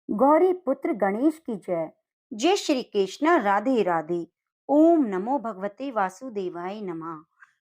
गौरी पुत्र गणेश की जय। जय श्री कृष्ण, राधे राधे। ओम नमो भगवते वासुदेवाय नमः।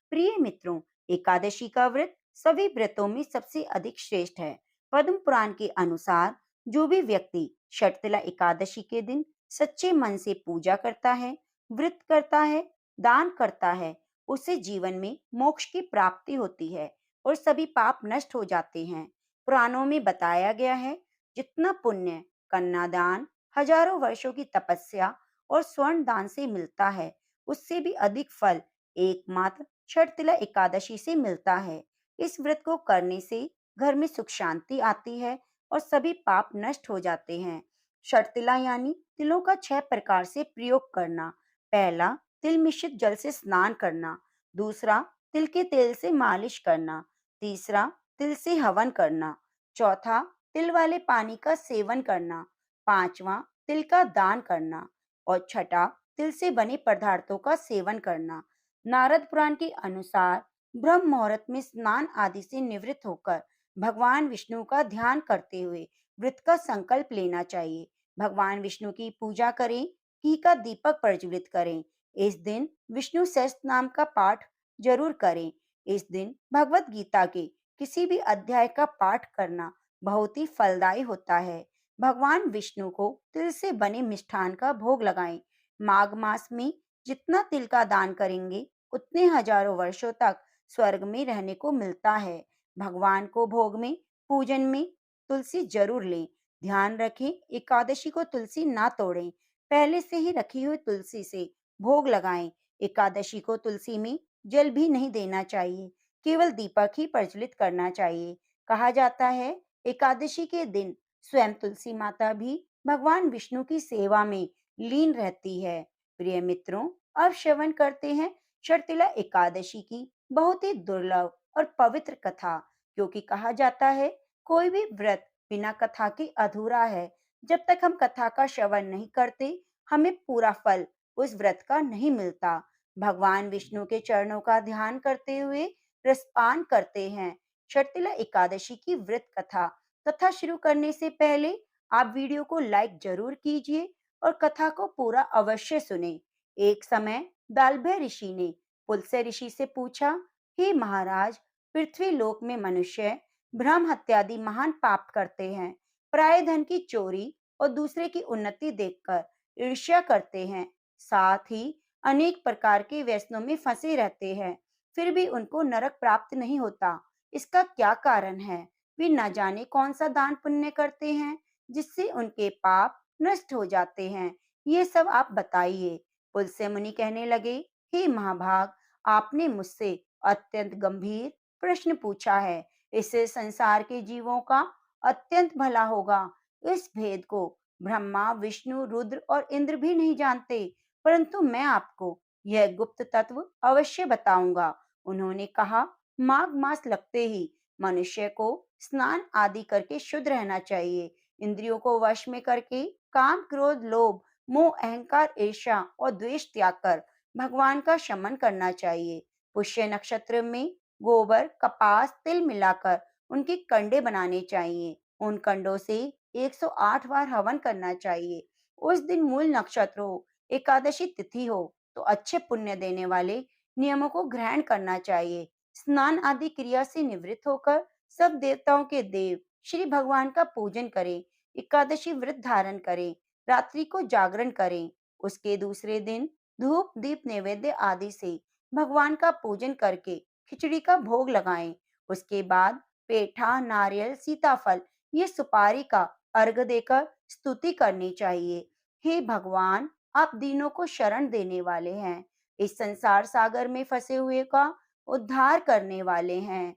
प्रिय मित्रों, एकादशी का व्रत सभी व्रतों में सबसे अधिक श्रेष्ठ है। पद्म पुराण के अनुसार जो भी व्यक्ति शर्तला एकादशी के दिन सच्चे मन से पूजा करता है, व्रत करता है, दान करता है, उसे जीवन में मोक्ष की प्राप्ति होती है और सभी पाप नष्ट हो जाते हैं। पुराणों में बताया गया है, जितना पुण्य कन्यादान, हजारों वर्षों की तपस्या और स्वर्ण दान से मिलता है, उससे भी अधिक फल एकमात्र शर्तिला एकादशी से मिलता है। इस व्रत को करने से घर में सुख शांति आती है और सभी पाप नष्ट हो जाते हैं। शर्तिला यानी तिलों का 6 प्रकार से प्रयोग करना। पहला, तिल मिश्रित जल से स्नान करना। दूसरा, तिल के तेल से मालिश करना। तीसरा, तिल से हवन करना। चौथा, तिल वाले पानी का सेवन करना। पांचवा, तिल का दान करना। और छठा, तिल से बने पदार्थों का सेवन करना। नारद पुराण के अनुसार ब्रह्म मुहूर्त में स्नान आदि से निवृत्त होकर भगवान विष्णु का ध्यान करते हुए व्रत का संकल्प लेना चाहिए। भगवान विष्णु की पूजा करें, घी का दीपक प्रज्वलित करें। इस दिन विष्णु सहस्त्र नाम का पाठ जरूर करें। इस दिन भगवत गीता के किसी भी अध्याय का पाठ करना बहुत ही फलदायी होता है। भगवान विष्णु को तिल से बने मिष्ठान का भोग लगाएं। माघ मास में जितना तिल का दान करेंगे, उतने हजारों वर्षों तक स्वर्ग में रहने को मिलता है। भगवान को भोग में, पूजन में तुलसी जरूर लें। ध्यान रखें, एकादशी को तुलसी ना तोड़ें। पहले से ही रखी हुई तुलसी से भोग लगाएं। एकादशी को तुलसी में जल भी नहीं देना चाहिए, केवल दीपक ही प्रज्वलित करना चाहिए। कहा जाता है, एकादशी के दिन स्वयं तुलसी माता भी भगवान विष्णु की सेवा में लीन रहती है। प्रिय मित्रों, अब श्रवण करते हैं शर्तिला एकादशी की बहुत ही दुर्लभ और पवित्र कथा। क्योंकि कहा जाता है, कोई भी व्रत बिना कथा के अधूरा है। जब तक हम कथा का श्रवण नहीं करते, हमें पूरा फल उस व्रत का नहीं मिलता। भगवान विष्णु के चरणों का ध्यान करते हुए रसपान करते हैं। शर्तिला एकादशी की व्रत कथा। कथा शुरू करने से पहले आप वीडियो को लाइक जरूर कीजिए और कथा को पूरा अवश्य सुने। एक समय दालभय ऋषि ने पुलस्त्य ऋषि से पूछा, हे महाराज, पृथ्वी लोक में मनुष्य ब्रह्म हत्यादि महान पाप करते हैं। पराये धन की चोरी और दूसरे की उन्नति देखकर ईर्ष्या करते हैं। साथ ही अनेक प्रकार के व्यसनों में फंसे रहते हैं, फिर भी उनको नरक प्राप्त नहीं होता। इसका क्या कारण है? वे न जाने कौन सा दान पुण्य करते हैं जिससे उनके पाप नष्ट हो जाते हैं। ये सब आप बताइए। पुलस्त्य मुनि कहने लगे, हे महाभाग, आपने मुझसे अत्यंत गंभीर प्रश्न पूछा है। इससे संसार के जीवों का अत्यंत भला होगा। इस भेद को ब्रह्मा, विष्णु, रुद्र और इंद्र भी नहीं जानते, परंतु मैं आपको यह गुप्त तत्व अवश्य बताऊंगा। उन्होंने कहा, माघ मास लगते ही मनुष्य को स्नान आदि करके शुद्ध रहना चाहिए। इंद्रियों को वश में करके काम, क्रोध, लोभ, मोह, अहंकार, ईर्ष्या और द्वेष त्याग कर भगवान का शमन करना चाहिए। पुष्य नक्षत्र में गोबर, कपास, तिल मिलाकर उनके कंडे बनाने चाहिए। उन कंडों से 108 बार हवन करना चाहिए। उस दिन मूल नक्षत्र हो, एकादशी तिथि हो, तो अच्छे पुण्य देने वाले नियमों को ग्रहण करना चाहिए। स्नान आदि क्रिया से निवृत्त होकर सब देवताओं के देव श्री भगवान का पूजन करें। एकादशी व्रत धारण करें। रात्रि को जागरण करें। उसके दूसरे दिन धूप, दीप, नैवेद्य आदि से भगवान का पूजन करके खिचड़ी का भोग लगाएं। उसके बाद पेठा, नारियल, सीताफल, ये सुपारी का अर्घ देकर स्तुति करनी चाहिए। हे भगवान, आप दीनों को शरण देने वाले हैं। इस संसार सागर में फंसे हुए का उद्धार करने वाले हैं।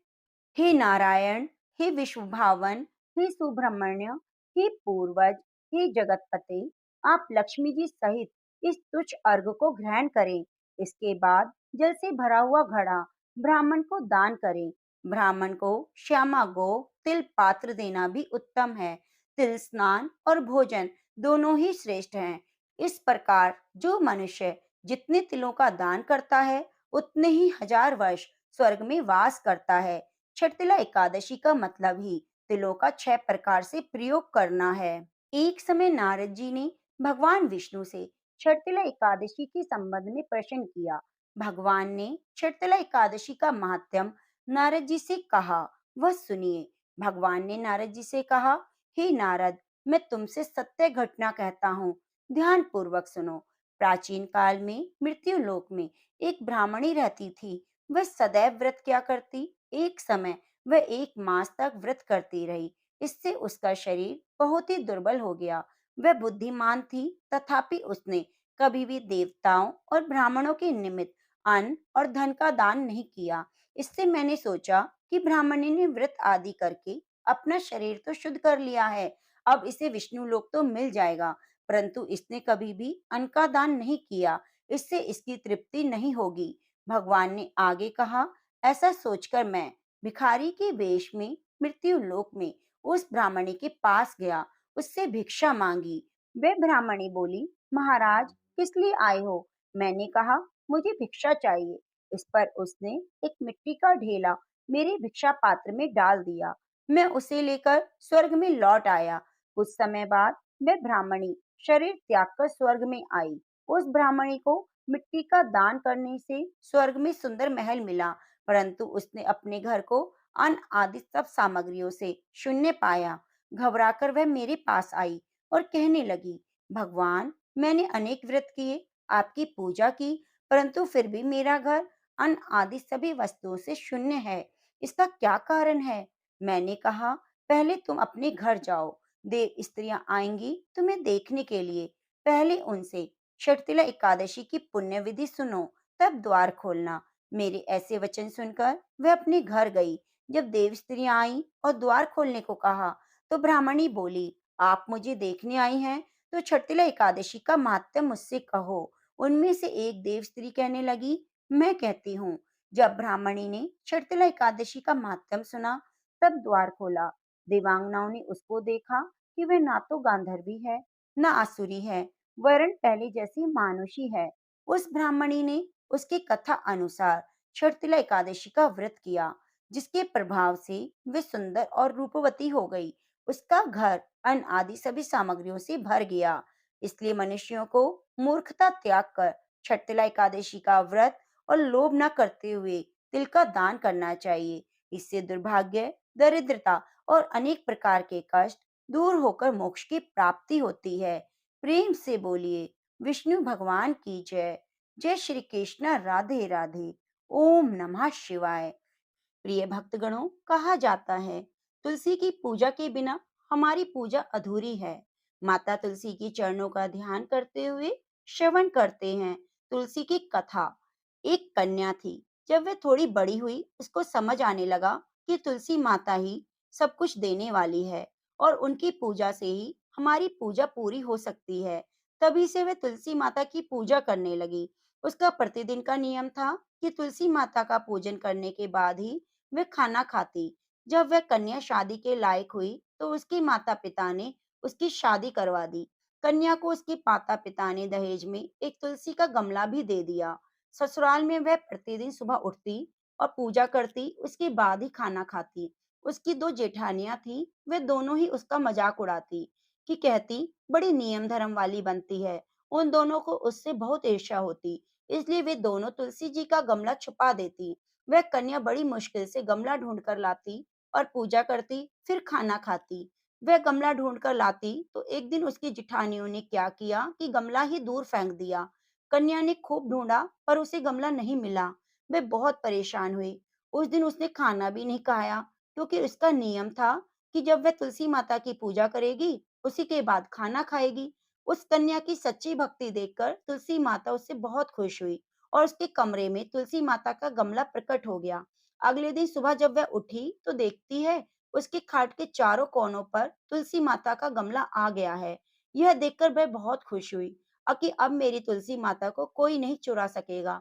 हे नारायण, हे विश्वभावन, हे सुब्रह्मण्य, हे पूर्वज, हे जगतपते, आप लक्ष्मी जी सहित इस तुच्छ अर्घ को ग्रहण करें। इसके बाद जल से भरा हुआ घड़ा ब्राह्मण को दान करें। ब्राह्मण को श्यामा गो तिल पात्र देना भी उत्तम है। तिल स्नान और भोजन दोनों ही श्रेष्ठ हैं। इस प्रकार जो मनुष्य जितने तिलों का दान करता है, उतने ही हजार वर्ष स्वर्ग में वास करता है। शर्तिला एकादशी का मतलब ही तिलों का 6 प्रकार से प्रयोग करना है। एक समय नारद जी ने भगवान विष्णु से छठतिला एकादशी के संबंध में प्रश्न किया। भगवान ने छठतिला एकादशी का महात्म्य नारद जी से कहा, वह सुनिए। भगवान ने नारद जी से कहा, हे नारद, मैं तुमसे सत्य घटना कहता हूँ, ध्यान पूर्वक सुनो। प्राचीन काल में मृत्यु लोक में एक ब्राह्मणी रहती थी। वह सदैव व्रत क्या करती। एक समय वह 1 मास तक व्रत करती रही। इससे उसका शरीर बहुत ही दुर्बल हो गया। वह बुद्धिमान थी, तथापि उसने कभी भी देवताओं और ब्राह्मणों के निमित्त अन्न और धन का दान नहीं किया। इससे मैंने सोचा कि ब्राह्मणी ने व्रत आदि करके अपना शरीर तो शुद्ध कर लिया है, अब इसे विष्णु लोक तो मिल जाएगा, परंतु इसने कभी भी अन्न का दान नहीं किया, इससे इसकी तृप्ति नहीं होगी। भगवान ने आगे कहा, ऐसा सोचकर मैं भिखारी के वेश में मृत्यु लोक में उस ब्राह्मणी के पास गया, उससे भिक्षा मांगी। वे ब्राह्मणी बोली, महाराज, किस लिए आए हो। मैंने कहा, मुझे भिक्षा चाहिए। इस पर उसने एक मिट्टी का ढेला मेरे भिक्षा पात्र में डाल दिया। मैं उसे लेकर स्वर्ग में लौट आया। कुछ समय बाद वह ब्राह्मणी शरीर त्याग कर स्वर्ग में आई। उस ब्राह्मणी को मिट्टी का दान करने से स्वर्ग में सुंदर महल मिला, परंतु उसने अपने घर को अन्न आदि सब सामग्रियों से शून्य पाया। घबराकर वह मेरे पास आई और कहने लगी, भगवान, मैंने अनेक व्रत किए, आपकी पूजा की, परंतु फिर भी मेरा घर अन्न आदि सभी वस्तुओं से शून्य है। इसका क्या कारण है। मैंने कहा, पहले तुम अपने घर जाओ, देव स्त्रियां आएंगी तुम्हें देखने के लिए। पहले उनसे शर्तिला एकादशी की पुण्य विधि सुनो, तब द्वार खोलना। मेरे ऐसे वचन सुनकर वह अपने घर गई। जब देव स्त्रियां आई और द्वार खोलने को कहा, तो ब्राह्मणी बोली, आप मुझे देखने आई हैं, तो छठिला एकादशी का महात्म्य मुझसे कहो। उनमें से एक देव स्त्री कहने लगी, मैं कहती हूँ। जब ब्राह्मणी ने छठिला एकादशी का महात्म्य सुना, तब द्वार खोला। देवांगनाओं ने उसको देखा कि वह ना तो गांधर्वी है, न आसुरी है, वरन पहले जैसी मानुषी है। उस ब्राह्मणी ने उसकी कथा अनुसार छठिला एकादशी का व्रत किया, जिसके प्रभाव से वे सुंदर और रूपवती हो गई। उसका घर अन्न आदि सभी सामग्रियों से भर गया। इसलिए मनुष्यों को मूर्खता त्याग कर छठिला एकादशी का व्रत और लोभ न करते हुए तिल का दान करना चाहिए। इससे दुर्भाग्य, दरिद्रता और अनेक प्रकार के कष्ट दूर होकर मोक्ष की प्राप्ति होती है। प्रेम से बोलिए, विष्णु भगवान की जय। जय श्री कृष्ण, राधे राधे। ओम नमः शिवाय। प्रिय भक्तगणों, कहा जाता है, तुलसी की पूजा के बिना हमारी पूजा अधूरी है। माता तुलसी की चरणों का ध्यान करते हुए श्रवण करते हैं तुलसी की कथा। एक कन्या थी। जब वह थोड़ी बड़ी हुई, उसको समझ आने लगा कि तुलसी माता ही सब कुछ देने वाली है और उनकी पूजा से ही हमारी पूजा पूरी हो सकती है। तभी से वह तुलसी माता की पूजा करने लगी। उसका प्रतिदिन का नियम था कि तुलसी माता का पूजन करने के बाद ही वह खाना खाती। जब वह कन्या शादी के लायक हुई, तो उसके माता पिता ने उसकी शादी करवा दी। कन्या को उसके माता पिता ने दहेज में एक तुलसी का गमला भी दे दिया। ससुराल में वह प्रतिदिन सुबह उठती और पूजा करती, उसके बाद ही खाना खाती। उसकी 2 जेठानियां थी, वे दोनों ही उसका मजाक उड़ाती, कि कहती बड़ी नियम धर्म वाली बनती है। उन दोनों को उससे बहुत ईर्ष्या होती, इसलिए वे दोनों तुलसी जी का गमला छुपा देती। वह कन्या बड़ी मुश्किल से गमला ढूंढ कर लाती और पूजा करती, फिर खाना खाती। वह गमला ढूंढ कर लाती तो एक दिन उसकी जिठानियों ने क्या किया कि गमला ही दूर फेंक दिया। कन्या ने खूब ढूंढा पर उसे गमला नहीं मिला। वह बहुत परेशान हुई। उस दिन उसने खाना भी नहीं खाया, क्योंकि उसका नियम था कि जब वह तुलसी माता की पूजा करेगी, उसी के बाद खाना खाएगी। उस कन्या की सच्ची भक्ति देखकर तुलसी माता उससे बहुत खुश हुई और उसके कमरे में तुलसी माता का गमला प्रकट हो गया। अगले दिन सुबह जब वह उठी तो देखती है, उसके खाट के चारों कोनों पर तुलसी माता का गमला आ गया है। यह देखकर वह बहुत खुश हुई कि अब मेरी तुलसी माता को कोई नहीं चुरा सकेगा।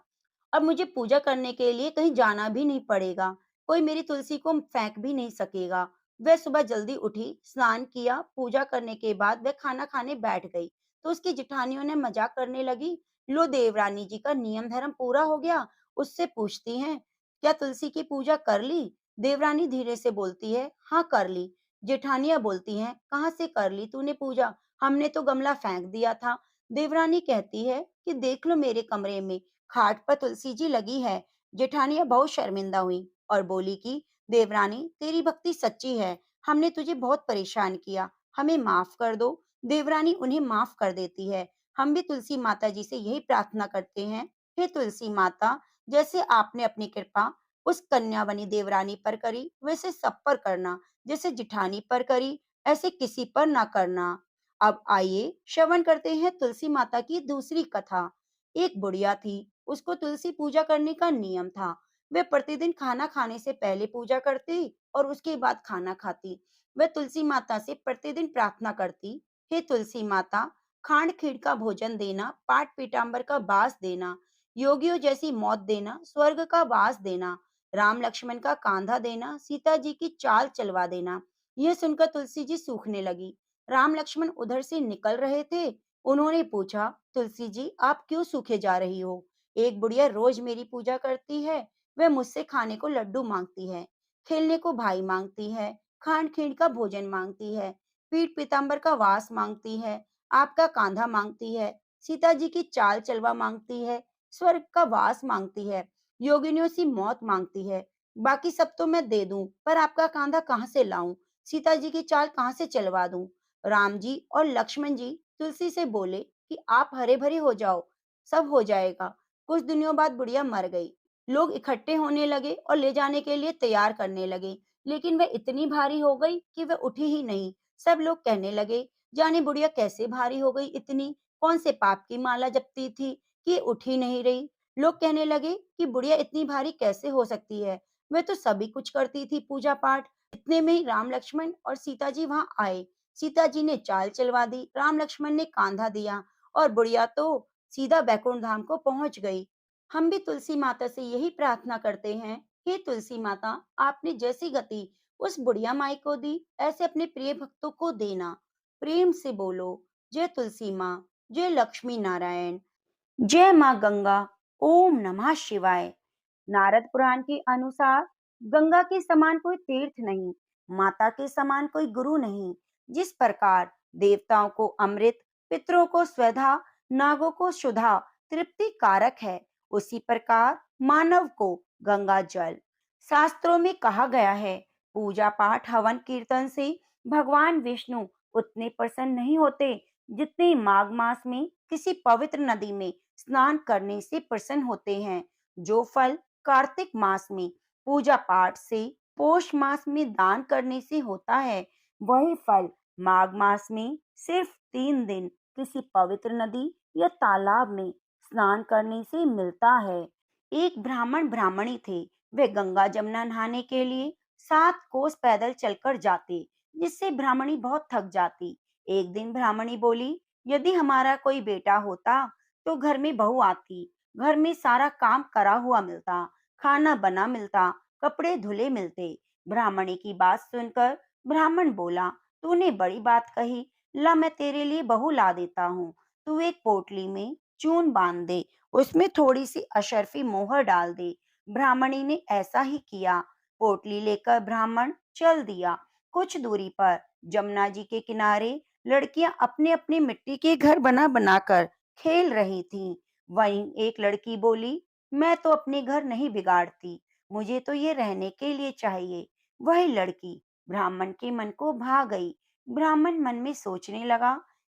अब मुझे पूजा करने के लिए कहीं जाना भी नहीं पड़ेगा। कोई मेरी तुलसी को फेंक भी नहीं सकेगा। वह सुबह जल्दी उठी, स्नान किया, पूजा करने के बाद वह खाना खाने बैठ गई। तो उसकी जिठानियों ने मजाक करने लगी, लो देवरानी जी का नियम धर्म पूरा हो गया। उससे पूछती हैं, क्या तुलसी की पूजा कर ली। देवरानी धीरे से बोलती है, हाँ कर ली। जेठानियां बोलती हैं, कहाँ से कर ली तूने पूजा? हमने तो गमला फेंक दिया था। देवरानी कहती है कि देख लो मेरे कमरे में खाट पर तुलसी जी लगी है। जेठानियां बहुत शर्मिंदा हुई और बोली कि देवरानी तेरी भक्ति सच्ची है, हमने तुझे बहुत परेशान किया, हमें माफ कर दो। देवरानी उन्हें माफ कर देती है। हम भी तुलसी माता जी से यही प्रार्थना करते हैं, हे तुलसी माता, जैसे आपने अपनी कृपा उस कन्यावनी देवरानी पर करी, वैसे सब पर करना। जैसे जिठानी पर करी, ऐसे किसी पर ना करना। अब आइए श्रवण करते हैं तुलसी माता की दूसरी कथा। एक बुढ़िया थी, उसको तुलसी पूजा करने का नियम था। वह प्रतिदिन खाना खाने से पहले पूजा करती और उसके बाद खाना खाती। वह तुलसी माता से प्रतिदिन प्रार्थना करती, हे तुलसी माता, खांड खीर का भोजन देना, पाट पीताम्बर का बास देना, योगियों जैसी मौत देना, स्वर्ग का वास देना, राम लक्ष्मण का कांधा देना, सीता जी की चाल चलवा देना। यह सुनकर तुलसी जी सूखने लगी। राम लक्ष्मण उधर से निकल रहे थे। उन्होंने पूछा, तुलसी जी आप क्यों सूखे जा रही हो? एक बुढ़िया रोज मेरी पूजा करती है। वह मुझसे खाने को लड्डू मांगती है, खेलने को भाई मांगती है, खांड खींड का भोजन मांगती है, पीठ पीताम्बर का वास मांगती है, आपका कांधा मांगती है, सीता जी की चाल चलवा मांगती है, स्वर्ग का वास मांगती है, योगिनियों से मौत मांगती है। बाकी सब तो मैं दे दूं, पर आपका कांधा कहाँ से लाऊं? सीता जी की चाल कहाँ से चलवा दूं? राम जी और लक्ष्मण जी तुलसी से बोले कि आप हरे भरे हो जाओ, सब हो जाएगा। कुछ दिनों बाद बुढ़िया मर गई। लोग इकट्ठे होने लगे और ले जाने के लिए तैयार करने लगे, लेकिन वह इतनी भारी हो गई कि वह उठी ही नहीं। सब लोग कहने लगे, जाने बुढ़िया कैसे भारी हो गई इतनी, कौन से पाप की माला जपती थी कि उठ ही नहीं रही। लोग कहने लगे कि बुढ़िया इतनी भारी कैसे हो सकती है, वह तो सभी कुछ करती थी पूजा पाठ। इतने में ही राम लक्ष्मण और सीता जी वहां आए। सीता जी ने चाल चलवा दी, राम लक्ष्मण ने कांधा दिया और बुढ़िया तो सीधा बैकुंठ धाम को पहुंच गई। हम भी तुलसी माता से यही प्रार्थना करते हैं, हे तुलसी माता, आपने जैसी गति उस बुढ़िया माई को दी, ऐसे अपने प्रिय भक्तों को देना। प्रेम से बोलो, जय तुलसी माँ, जय लक्ष्मी नारायण, जय माँ गंगा, ओम नमः शिवाय। नारद पुराण के अनुसार गंगा के समान कोई तीर्थ नहीं, माता के समान कोई गुरु नहीं। जिस प्रकार देवताओं को अमृत, पितरों को स्वधा, नागों को सुधा तृप्ति कारक है, उसी प्रकार मानव को गंगा जल। शास्त्रों में कहा गया है, पूजा पाठ हवन कीर्तन से भगवान विष्णु उतने प्रसन्न नहीं होते जितने माघ मास में किसी पवित्र नदी में स्नान करने से प्रसन्न होते हैं। जो फल कार्तिक मास में पूजा पाठ से, पौष मास में दान करने से होता है, वही फल माघ मास में सिर्फ 3 दिन किसी पवित्र नदी या तालाब में स्नान करने से मिलता है। एक ब्राह्मण ब्राह्मणी थे। वे गंगा जमुना नहाने के लिए 7 कोस पैदल चलकर जाते, जिससे ब्राह्मणी बहुत थक जाती। एक दिन ब्राह्मणी बोली, यदि हमारा कोई बेटा होता तो घर में बहू आती, घर में सारा काम करा हुआ मिलता, खाना बना मिलता, कपड़े धुले मिलते। ब्राह्मणी की बात सुनकर ब्राह्मण बोला, तूने बड़ी बात कही, ला मैं तेरे लिए बहू ला देता हूँ। तू एक पोटली में चून बांध दे, उसमें थोड़ी सी अशर्फी मोहर डाल दे। ब्राह्मणी ने ऐसा ही किया। पोटली लेकर ब्राह्मण चल दिया। कुछ दूरी पर जमुना जी के किनारे लड़कियां अपने अपने मिट्टी के घर बना बनाकर खेल रही थीं। वहीं एक लड़की बोली, मैं तो अपने घर नहीं बिगाड़ती, मुझे तो ये रहने के लिए चाहिए। वही लड़की ब्राह्मण के मन को भा गई। ब्राह्मण मन में सोचने लगा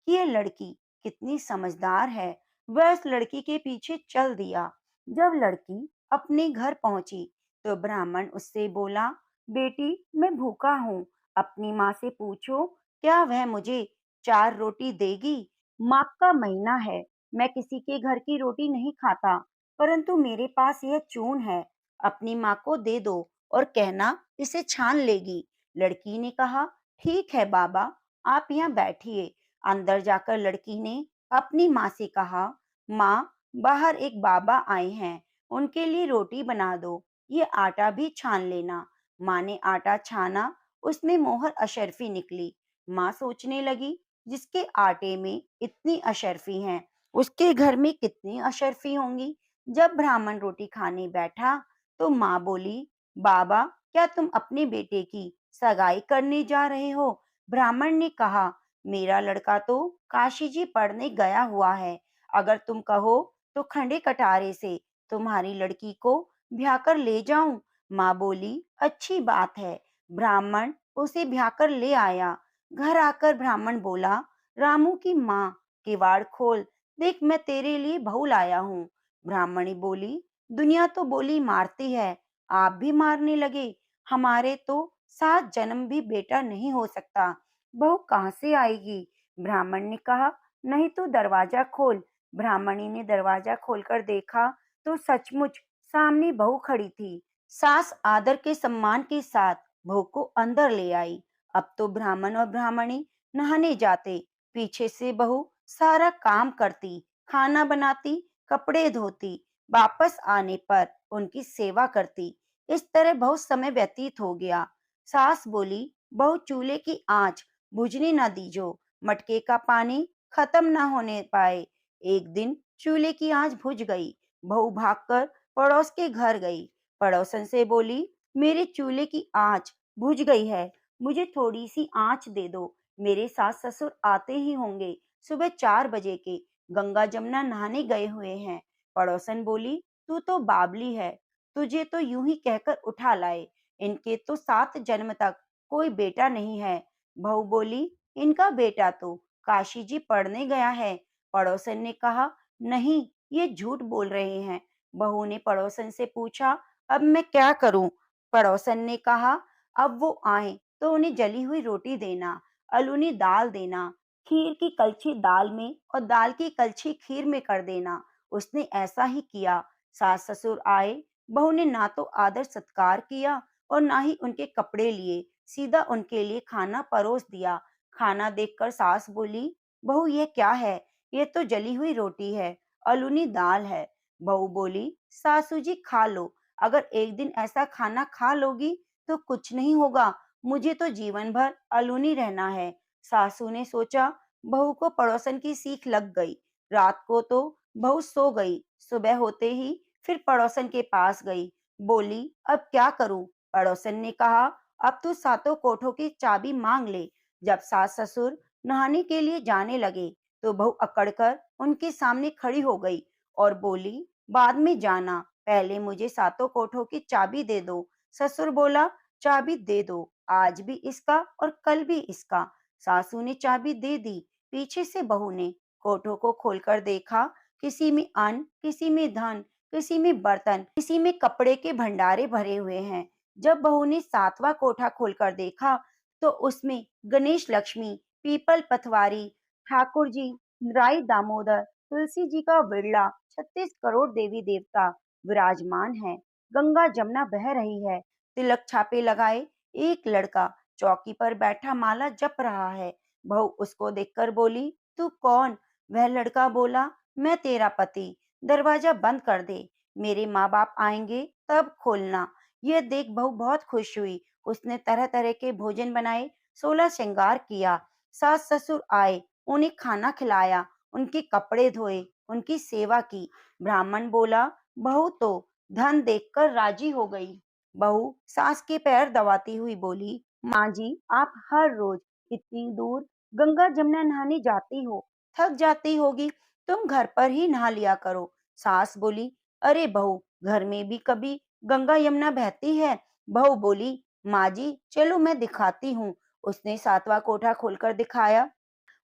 कि यह लड़की कितनी समझदार है। वह उस लड़की के पीछे चल दिया। जब लड़की अपने घर पहुंची तो ब्राह्मण उससे बोला, बेटी मैं भूखा हूँ, अपनी माँ से पूछो क्या वह मुझे 4 रोटी देगी। माघ का महीना है, मैं किसी के घर की रोटी नहीं खाता, परंतु मेरे पास यह चून है, अपनी माँ को दे दो और कहना इसे छान लेगी। लड़की ने कहा, ठीक है बाबा, आप यहाँ बैठिए। अंदर जाकर लड़की ने अपनी माँ से कहा, माँ बाहर एक बाबा आए हैं, उनके लिए रोटी बना दो, ये आटा भी छान लेना। माँ ने आटा छाना, उसमें मोहर अशर्फी निकली। माँ सोचने लगी, जिसके आटे में इतनी अशर्फी हैं, उसके घर में कितनी अशर्फी होंगी। जब ब्राह्मण रोटी खाने बैठा तो माँ बोली, बाबा क्या तुम अपने बेटे की सगाई करने जा रहे हो? ब्राह्मण ने कहा, मेरा लड़का तो काशी जी पढ़ने गया हुआ है। अगर तुम कहो तो खंडे कटारे से तुम्हारी लड़की को ब्याह कर ले जाऊं। माँ बोली, अच्छी बात है। ब्राह्मण उसे ब्याह कर ले आया। घर आकर ब्राह्मण बोला, रामू की माँ, किवाड़ खोल, देख मैं तेरे लिए बहू लाया हूँ। ब्राह्मणी बोली, दुनिया तो बोली मारती है, आप भी मारने लगे। हमारे तो 7 जन्म भी बेटा नहीं हो सकता, बहू कहाँ से आएगी? ब्राह्मण ने कहा, नहीं तो दरवाजा खोल। ब्राह्मणी ने दरवाजा खोलकर देखा तो सचमुच सामने बहू खड़ी थी। सास आदर के सम्मान के साथ बहू को अंदर ले आई। अब तो ब्राह्मण और ब्राह्मणी नहाने जाते, पीछे से बहू सारा काम करती, खाना बनाती, कपड़े धोती, वापस आने पर उनकी सेवा करती। इस तरह बहुत समय व्यतीत हो गया। सास बोली, बहू चूल्हे की आंच बुझने न दीजो, मटके का पानी खत्म न होने पाए। एक दिन चूल्हे की आंच बुझ गई। बहू भागकर पड़ोस के घर गई। पड़ोसन से बोली, मेरे चूल्हे की आंच बुझ गई है, मुझे थोड़ी सी आंच दे दो। मेरे सास ससुर आते ही होंगे, सुबह 4 बजे के, गंगा जमुना नहाने गए हुए हैं। पड़ोसन बोली, तू तो बावली है, तुझे तो यूं ही कहकर उठा लाए। इनके तो 7 जन्म तक कोई बेटा नहीं है। बहू बोली, इनका बेटा तो काशी जी पढ़ने गया है। पड़ोसन ने कहा, नहीं, ये झूठ बोल रहे हैं। बहू ने पड़ोसन से पूछा, अब मैं क्या करूं? पड़ोसन ने कहा, अब वो आए तो उन्हें जली हुई रोटी देना, अलूनी दाल देना, खीर की कलछी दाल में और दाल की कलछी खीर में कर देना। उसने ऐसा ही किया। सास ससुर आए, बहू ने ना तो आदर सत्कार किया और ना ही उनके कपड़े लिए, सीधा उनके लिए खाना परोस दिया। खाना देखकर सास बोली, बहू ये क्या है? ये तो जली हुई रोटी है, अलूनी दाल है। बहू बोली, सासू जी खा लो, अगर एक दिन ऐसा खाना खा लोगी तो कुछ नहीं होगा, मुझे तो जीवन भर अलूनी रहना है। सासू ने सोचा, बहू को पड़ोसन की सीख लग गई। रात को तो बहू सो गई। सुबह होते ही फिर पड़ोसन के पास गई। बोली, अब क्या करूं? पड़ोसन ने कहा, अब तू सातों कोठों की चाबी मांग ले। जब सास ससुर नहाने के लिए जाने लगे तो बहू अकड़कर उनके सामने खड़ी हो गई और बोली, बाद में जाना, पहले मुझे सातों कोठों की चाबी दे दो। ससुर बोला, चाबी दे दो, आज भी इसका और कल भी इसका। सासू ने चाबी दे दी। पीछे से बहू ने कोठों को खोलकर देखा, किसी में अन्न, किसी में धन, किसी में बर्तन, किसी में कपड़े के भंडारे भरे हुए हैं। जब बहू ने 7वां कोठा खोलकर देखा तो उसमें गणेश लक्ष्मी, पीपल पथवारी, ठाकुर जी, राई दामोदर, तुलसी जी का बिड़ला, 36 करोड़ देवी देवता विराजमान है। गंगा जमुना बह रही है। तिलक छापे लगाए एक लड़का चौकी पर बैठा माला जप रहा है। बहू उसको देखकर बोली, तू कौन? वह लड़का बोला, मैं तेरा पति। दरवाजा बंद कर दे, मेरे माँ बाप आएंगे तब खोलना। यह देख बहू बहुत खुश हुई। उसने तरह तरह के भोजन बनाए, 16 श्रृंगार किया। सास ससुर आए, उन्हें खाना खिलाया, उनके कपड़े धोए, उनकी सेवा की। ब्राह्मण बोला, बहू तो धन देखकर राजी हो गई। बहू सास के पैर दबाती हुई बोली, माँ जी, आप हर रोज इतनी दूर गंगा जमुना नहाने जाती हो, थक जाती होगी, तुम घर पर ही नहा लिया करो। सास बोली, अरे बहू, घर में भी कभी गंगा यमुना बहती है। बहू बोली, माँ जी चलो मैं दिखाती हूँ। उसने 7वां कोठा खोलकर दिखाया।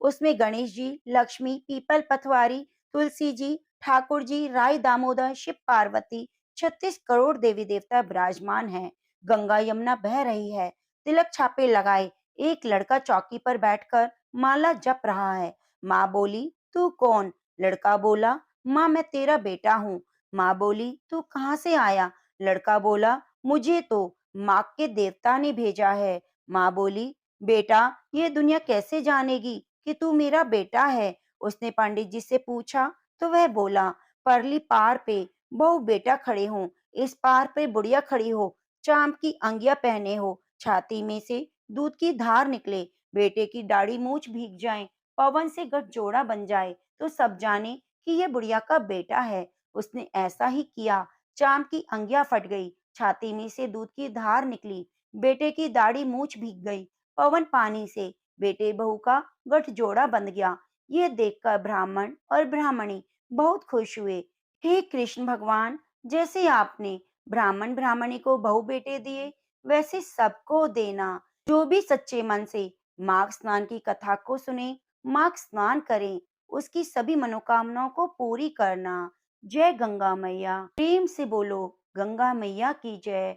उसमें गणेश जी, लक्ष्मी, पीपल पथवारी, तुलसी जी, ठाकुर जी, राय दामोदर, शिव पार्वती, 36 करोड़ देवी देवता विराजमान हैं। गंगा यमुना बह रही है। तिलक छापे लगाए एक लड़का चौकी पर बैठकर माला जप रहा है। माँ बोली, तू कौन? लड़का बोला, माँ मैं तेरा बेटा हूँ। माँ बोली, तू कहाँ से आया? लड़का बोला, मुझे तो माँ के देवता ने भेजा है। माँ बोली, बेटा ये दुनिया कैसे जानेगी कि तू मेरा बेटा है? उसने पंडित जी से पूछा तो वह बोला, परली पार पे बहू बेटा खड़े हो, इस पार पे बुढ़िया खड़ी हो, चांद की अंगिया पहने हो, छाती में से दूध की धार निकले, बेटे की दाढ़ी मूछ भीग जाए, पवन से गठजोड़ा बन जाए तो सब जाने कि ये बुढ़िया का बेटा है। उसने ऐसा ही किया। चांद की अंगिया फट गई, छाती में से दूध की धार निकली, बेटे की दाढ़ी मूछ भीग गई। पवन पानी से बेटे बहू का गठजोड़ा बंध गया। ये देखकर ब्राह्मण और ब्राह्मणी बहुत खुश हुए। हे कृष्ण भगवान, जैसे आपने ब्राह्मण ब्राह्मणी को बहू बेटे दिए, वैसे सबको देना। जो भी सच्चे मन से माघ स्नान की कथा को सुने, माघ स्नान करें, उसकी सभी मनोकामनाओं को पूरी करना। जय गंगा मैया। प्रेम से बोलो, गंगा मैया की जय।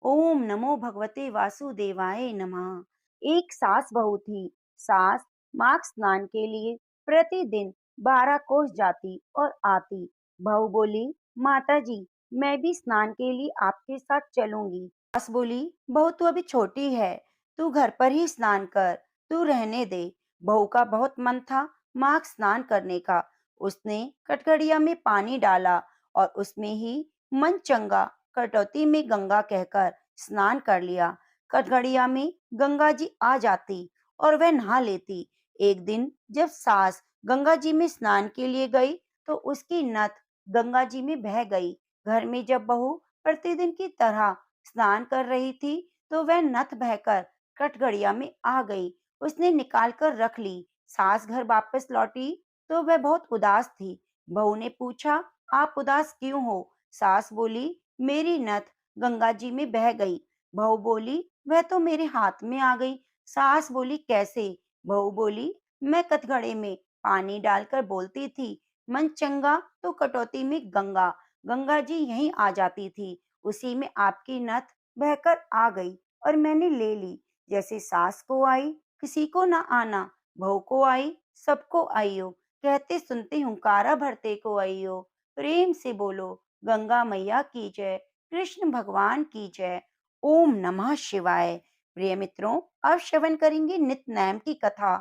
ओम नमो भगवते वासुदेवाय नमः। एक सास बहू थी। सास माघ स्नान के लिए प्रतिदिन 12 कोस जाती और आती। बहू बोली, माता जी, मैं भी स्नान के लिए आपके साथ चलूंगी। सास बोली, बहू तू अभी छोटी है, तू घर पर ही स्नान कर, तू रहने दे। बहू का बहुत मन था माघ स्नान करने का। उसने कटघड़िया में पानी डाला और उसमें ही मन चंगा कटौती में गंगा कहकर स्नान कर लिया। कटघड़िया में गंगा जी आ जाती और वह नहा लेती। एक दिन जब सास गंगा जी में स्नान के लिए गई तो उसकी नथ गंगा जी में बह गई। घर में जब बहू प्रतिदिन की तरह स्नान कर रही थी तो वह नथ बहकर कटघड़िया में आ गई। उसने निकाल कर रख ली। सास घर वापस लौटी तो वह बहुत उदास थी। बहू ने पूछा, आप उदास क्यों हो? सास बोली, मेरी नथ गंगा जी में बह गई। बहू बोली, वह तो मेरे हाथ में आ गई। सास बोली, कैसे? बहू बोली, मैं कटघड़े में पानी डालकर बोलती थी, मन चंगा तो कटौती में गंगा। गंगा जी यहीं आ जाती थी। उसी में आपकी नथ बहकर आ गई और मैंने ले ली। जैसे सास को आई, किसी को ना आना, बहू को आई, सबको आइयो। कहते सुनते हुंकारा भरते को आइयो। प्रेम से बोलो, गंगा मैया की जय, कृष्ण भगवान की जय। ओम नमः शिवाय। प्रिय मित्रों, अब श्रवण करेंगे नित्य की कथा।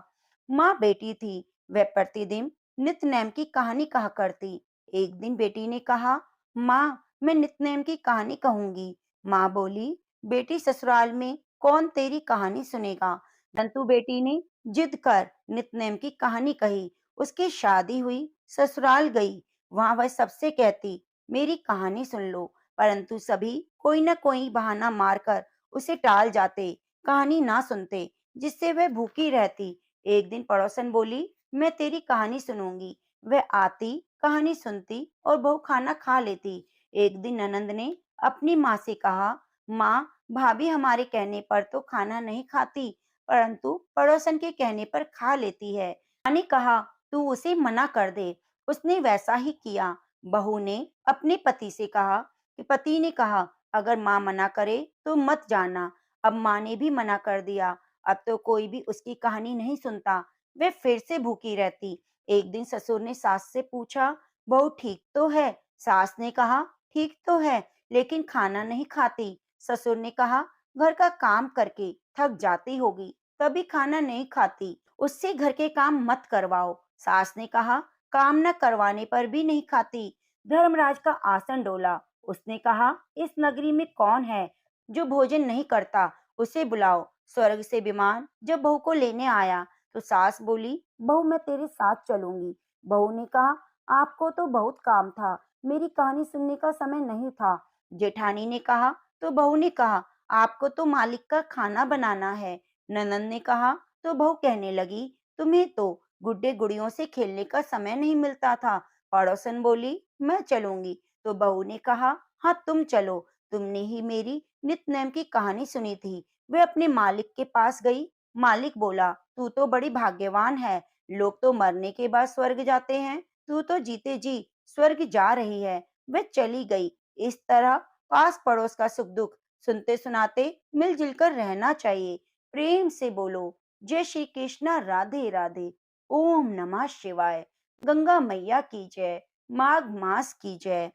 माँ बेटी थी, वह प्रतिदिन नित्य की कहानी कहा करती। एक दिन बेटी ने कहा, माँ, मैं नित्य की कहानी कहूंगी। माँ बोली, बेटी, ससुराल में कौन तेरी कहानी सुनेगा? परंतु बेटी ने जिद कर नित्य की कहानी कही। उसकी शादी हुई, ससुराल गई। वहां वह सबसे कहती, मेरी कहानी सुन लो। परंतु सभी कोई न कोई बहाना मारकर उसे टाल जाते, कहानी ना सुनते, जिससे वह भूखी रहती। एक दिन पड़ोसन बोली, मैं तेरी कहानी सुनूंगी। वह आती, कहानी सुनती और बहू खाना खा लेती। एक दिन ननंद ने अपनी माँ से कहा, माँ, भाभी हमारे कहने पर तो खाना नहीं खाती, परंतु पड़ोसन के कहने पर खा लेती है। माँ ने कहा, तू उसे मना कर दे। उसने वैसा ही किया। बहू ने अपने पति से कहा कि पति ने कहा, अगर माँ मना करे तो मत जाना। अब माँ ने भी मना कर दिया। अब तो कोई भी उसकी कहानी नहीं सुनता। वे फिर से भूखी रहती। एक दिन ससुर ने सास से पूछा, बहू ठीक तो है? सास ने कहा, ठीक तो है, लेकिन खाना नहीं खाती। ससुर ने कहा, घर का काम करके थक जाती होगी, तभी खाना नहीं खाती। उससे घर के काम मत करवाओ। सास ने कहा, काम न करवाने पर भी नहीं खाती। धर्मराज का आसन डोला। उसने कहा, इस नगरी में कौन है जो भोजन नहीं करता? उसे बुलाओ। स्वर्ग से विमान जब बहू को लेने आया तो सास बोली, बहू मैं तेरे साथ चलूंगी। बहू ने कहा, आपको तो बहुत काम था, मेरी कहानी सुनने का समय नहीं था। जेठानी ने कहा तो बहू ने कहा, आपको तो मालिक का खाना बनाना है। ननंद ने कहा तो बहू कहने लगी, तुम्हें तो गुड्डे गुड़ियों से खेलने का समय नहीं मिलता था। पड़ोसन बोली, मैं चलूंगी। तो बहू ने कहा, हाँ तुम चलो, तुमने ही मेरी नित्य की कहानी सुनी थी। वे अपने मालिक के पास गई। मालिक बोला, तू तो बड़ी भाग्यवान है, लोग तो मरने के बाद स्वर्ग जाते हैं, तू तो जीते जी स्वर्ग जा रही है। वह चली गई। इस तरह पास पड़ोस का सुख दुख सुनते सुनाते मिलजुल कर रहना चाहिए। प्रेम से बोलो, जय श्री कृष्णा, राधे राधे। ओम नमः शिवाय। गंगा मैया की जय। माघ मास की जय।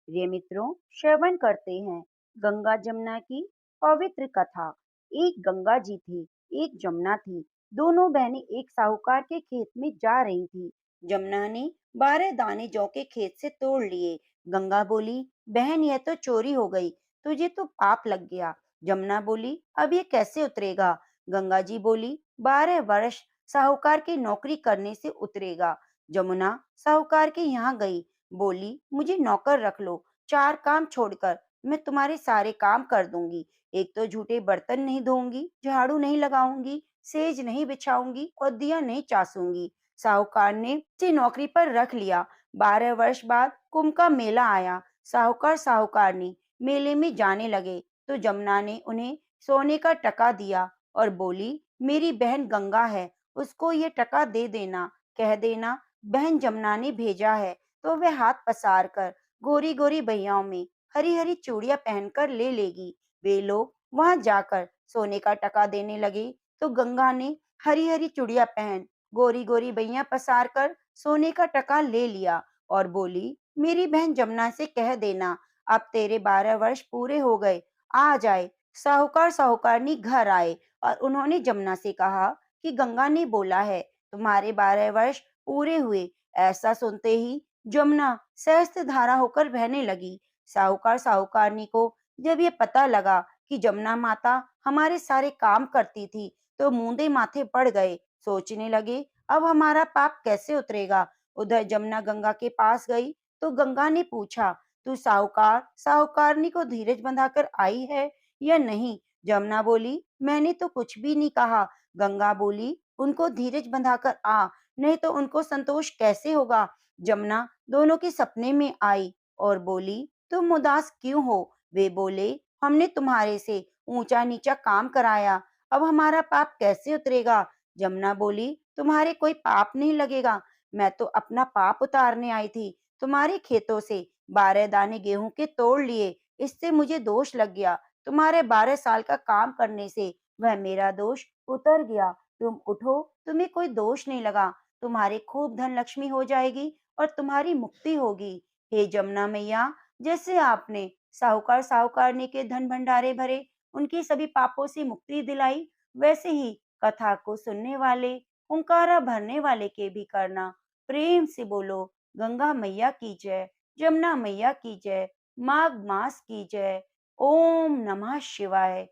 प्रिय मित्रों, श्रवण करते हैं गंगा जमुना की पवित्र कथा। एक गंगा जी थी, एक जमुना थी। दोनों बहनें एक साहूकार के खेत में जा रही थी। जमुना ने 12 दाने जौ के खेत से तोड़ लिए। गंगा बोली, बहन, यह तो चोरी हो गई, तुझे तो पाप लग गया। जमुना बोली, अब ये कैसे उतरेगा? गंगा जी बोली, 12 वर्ष साहूकार की नौकरी करने से उतरेगा। जमुना साहूकार के यहाँ गई, बोली, मुझे नौकर रख लो, 4 काम छोड़कर मैं तुम्हारे सारे काम कर दूंगी। एक तो झूठे बर्तन नहीं धोऊंगी, झाड़ू नहीं लगाऊंगी, सेज नहीं बिछाऊंगी और दिया नहीं चासूंगी। साहूकार ने उसे नौकरी पर रख लिया। 12 वर्ष बाद कुंभ का मेला आया। साहूकार साहूकारनी मेले में जाने लगे तो जमुना ने उन्हें सोने का टका दिया और बोली, मेरी बहन गंगा है, उसको ये टका दे देना, कह देना बहन जमुना ने भेजा है। तो वह हाथ पसार कर गोरी गोरी भैयाओं में हरी हरी चूड़ियां पहनकर ले लेगी। वे लोग वहां जाकर सोने का टका देने लगे तो गंगा ने हरी हरी चूड़ियां पहन गोरी गोरी भैया पसार कर सोने का टका ले लिया और बोली, मेरी बहन जमुना से कह देना अब तेरे 12 वर्ष पूरे हो गए, आ जाए। साहूकार साहूकारनी घर आए और उन्होंने जमुना से कहा कि गंगा ने बोला है तुम्हारे 12 वर्ष पूरे हुए। ऐसा सुनते ही जमुना सहस्त्र धारा होकर बहने लगी। साहूकार साहूकारनी को जब ये पता लगा कि जमुना माता हमारे सारे काम करती थी तो मूंदे माथे पड़ गए। सोचने लगे अब हमारा पाप कैसे उतरेगा। उधर जमुना गंगा के पास गई तो गंगा ने पूछा, तू साहूकार साहूकारनी को धीरज बंधाकर आई है या नहीं। जमुना बोली, मैंने तो कुछ भी नहीं कहा। गंगा बोली, उनको धीरज बंधाकर आ, नहीं तो उनको संतोष कैसे होगा। जमुना दोनों के सपने में आई और बोली, तुम उदास क्यों हो। वे बोले, हमने तुम्हारे से ऊंचा नीचा काम कराया, अब हमारा पाप कैसे उतरेगा। जमुना बोली, तुम्हारे कोई पाप नहीं लगेगा, मैं तो अपना पाप उतारने आई थी। तुम्हारे खेतों से 12 दाने गेहूं के तोड़ लिए, इससे मुझे दोष लग गया। तुम्हारे 12 साल का काम करने से वह मेरा दोष उतर गया। तुम उठो, तुम्हें कोई दोष नहीं लगा। तुम्हारी खूब धन लक्ष्मी हो जाएगी और तुम्हारी मुक्ति होगी। हे जमुना मैया, जैसे आपने साहूकार साहूकारनी के धन भंडारे भरे, उनकी सभी पापों से मुक्ति दिलाई, वैसे ही कथा को सुनने वाले, हुंकारा भरने वाले के भी करना। प्रेम से बोलो, गंगा मैया की जय, जमुना मैया की जय, माघ मास की जय। ओम नमः शिवाय।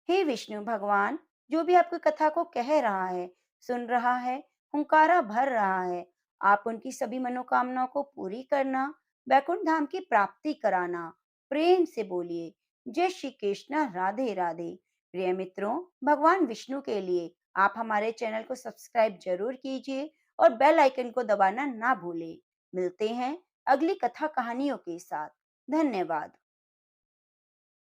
हे विष्णु भगवान, जो भी आपकी कथा को कह रहा है, सुन रहा है, हुंकारा भर रहा है, आप उनकी सभी मनोकामनाओं को पूरी करना, वैकुंठ धाम की प्राप्ति कराना। प्रेम से बोलिए, जय श्री कृष्णा, राधे राधे। प्रिय मित्रों, भगवान विष्णु के लिए आप हमारे चैनल को सब्सक्राइब जरूर कीजिए और बेल आइकन को दबाना ना भूलें। मिलते हैं अगली कथा कहानियों के साथ। धन्यवाद।